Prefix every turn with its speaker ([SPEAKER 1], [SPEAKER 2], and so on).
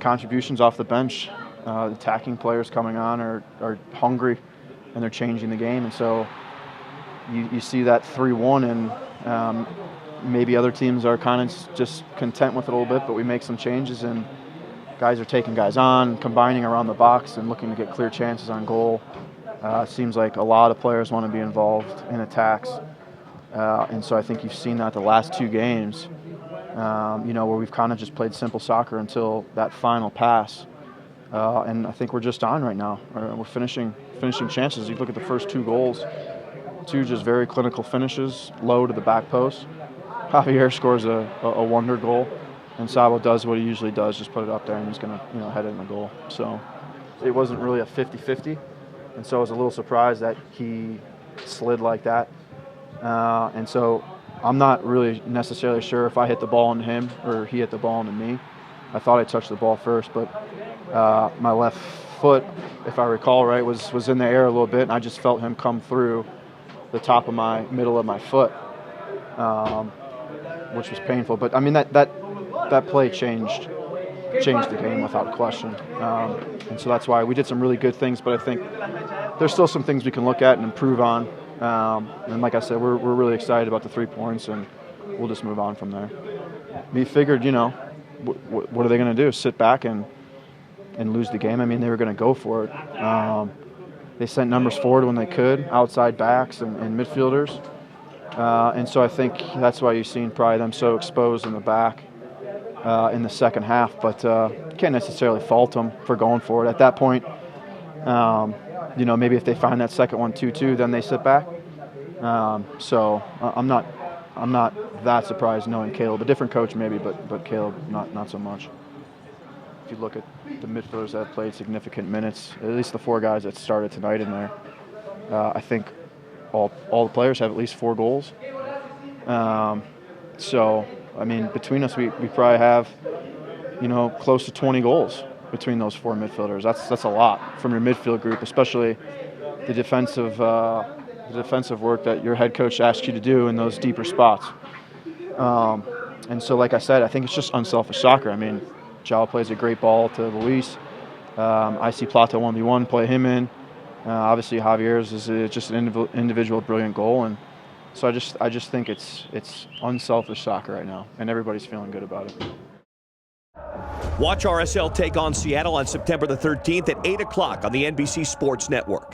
[SPEAKER 1] contributions off the bench. The attacking players coming on are hungry, and they're changing the game. And so you see that 3-1, and maybe other teams are kind of just content with it a little bit, but we make some changes, and guys are taking guys on, combining around the box and looking to get clear chances on goal. It seems like a lot of players want to be involved in attacks. And so I think you've seen that the last 2 games, where we've kind of just played simple soccer until that final pass. And I think we're just on right now. We're finishing chances. You look at the first 2 goals, 2 just very clinical finishes, low to the back post. Javier scores a wonder goal, and Sabo does what he usually does, just put it up there, and he's going to head it in the goal. So it wasn't really a 50-50, and so I was a little surprised that he slid like that. And so I'm not really necessarily sure if I hit the ball into him or he hit the ball into me. I thought I touched the ball first, but my left foot, if I recall right, was in the air a little bit, and I just felt him come through the top of my middle of my foot, which was painful. But I mean that play changed the game without a question, and so that's why we did some really good things. But I think there's still some things we can look at and improve on. And like I said, we're really excited about the 3 points, and we'll just move on from there. We figured, what are they going to do? Sit back and lose the game? I mean, they were going to go for it. They sent numbers forward when they could, outside backs and midfielders. And so I think that's why you've seen probably them so exposed in the back in the second half. But you can't necessarily fault them for going for it. At that point, maybe if they find that second one 2-2, then they sit back. So I'm not that surprised knowing Caleb. A different coach maybe, but Caleb not so much. If you look at the midfielders that have played significant minutes, at least the 4 guys that started tonight in there, I think all the players have at least 4 goals. So I mean, between us, we probably have close to 20 goals between those 4 midfielders. That's a lot from your midfield group, especially the defensive work that your head coach asks you to do in those deeper spots. And so, like I said, I think it's just unselfish soccer. I mean, João plays a great ball to Luis. I see Plata 1v1, play him in. Obviously, Javier's is just an individual brilliant goal, and so I just think it's unselfish soccer right now, and everybody's feeling good about it.
[SPEAKER 2] Watch RSL take on Seattle on September the 13th at 8 o'clock on the NBC Sports Network.